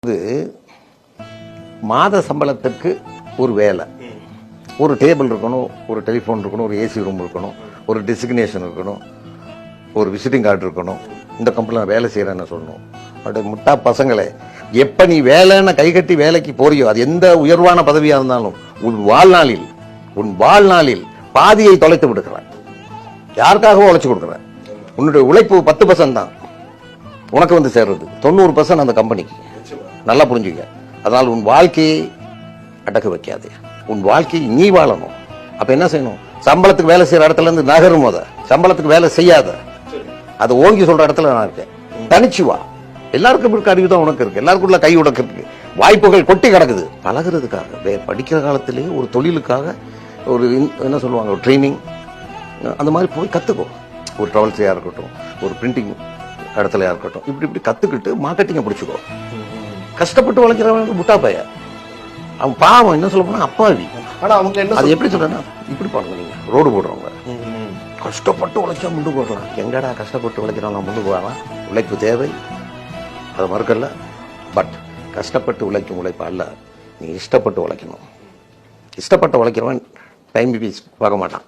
இது மாத சம்பளத்துக்கு ஒரு வேலை, ஒரு டேபிள் இருக்கணும், ஒரு டெலிஃபோன் இருக்கணும், ஒரு ஏசி ரூம் இருக்கணும், ஒரு டெசிக்னேஷன் இருக்கணும், ஒரு விசிட்டிங் கார்டு இருக்கணும். இந்த கம்பெனியில் வேலை செய்கிறேன்னு சொல்லணும். அப்படியே முட்டா பசங்களே, எப்போ நீ வேலைன்னு கை கட்டி வேலைக்கு போறியோ, அது எந்த உயர்வான பதவியாக இருந்தாலும் உன் வாழ்நாளில் பாதியை தொலைத்து விடுக்கிறான். யாருக்காகவும் உழைச்சி கொடுக்குறேன். உன்னுடைய உழைப்பு 10% தான் உனக்கு வந்து சேர்றது, 90% அந்த கம்பெனிக்கு. நல்லா புரிஞ்சுக்க. அதனால் உன் வாழ்க்கையை அடக்க வைக்காதே. உன் வாழ்க்கையை நீ வாழணும். அப்ப என்ன செய்யணும்? சம்பளத்துக்கு வேலை செய்யற இடத்துல இருந்து நகரும் போத சம்பளத்துக்கு வேலை செய்யாத, அதை ஓங்கி சொல்ற இடத்துல நான் இருக்கேன். தனிச்சு வா. எல்லாருக்கும் இருக்க அறிவு தான் உனக்கு இருக்கு. எல்லாருக்குள்ள கை உடக்கு இருக்கு. வாய்ப்புகள் கொட்டி கிடக்குது. பழகிறதுக்காக, படிக்கிற காலத்திலேயே ஒரு தொழிலுக்காக ஒரு என்ன சொல்லுவாங்க, ஒரு ட்ரைனிங், அந்த மாதிரி போய் கத்துக்கோ. ஒரு ட்ராவல்ஸையா இருக்கட்டும், ஒரு பிரிண்டிங் இடத்துலயா இருக்கட்டும், இப்படி கத்துக்கிட்டு மார்க்கெட்டிங்கை பிடிச்சிக்கோ. கஷ்டப்பட்டு வளர்க்கிறவங்க முட்டா பைய, அவன் பாவம். என்ன சொல்ல போனா அப்பாவி. ஆனா அவங்க என்ன அது எப்படி சொல்றேன்னா, இப்படி பாருங்க, நீங்க ரோடு போடுறவங்க கஷ்டப்பட்டு உழைச்சா முண்டு போடலாம். எங்கடா கஷ்டப்பட்டு உழைக்கிறவங்க முண்டு போகலாம்? உழைப்பு தேவை, அதை மறுக்கல. பட் கஷ்டப்பட்டு உழைக்கும் உழைப்பு அல்ல, நீ இஷ்டப்பட்டு உழைக்கணும். இஷ்டப்பட்டு உழைக்கிறவன் டைம் பீஸ் பார்க்க மாட்டான்.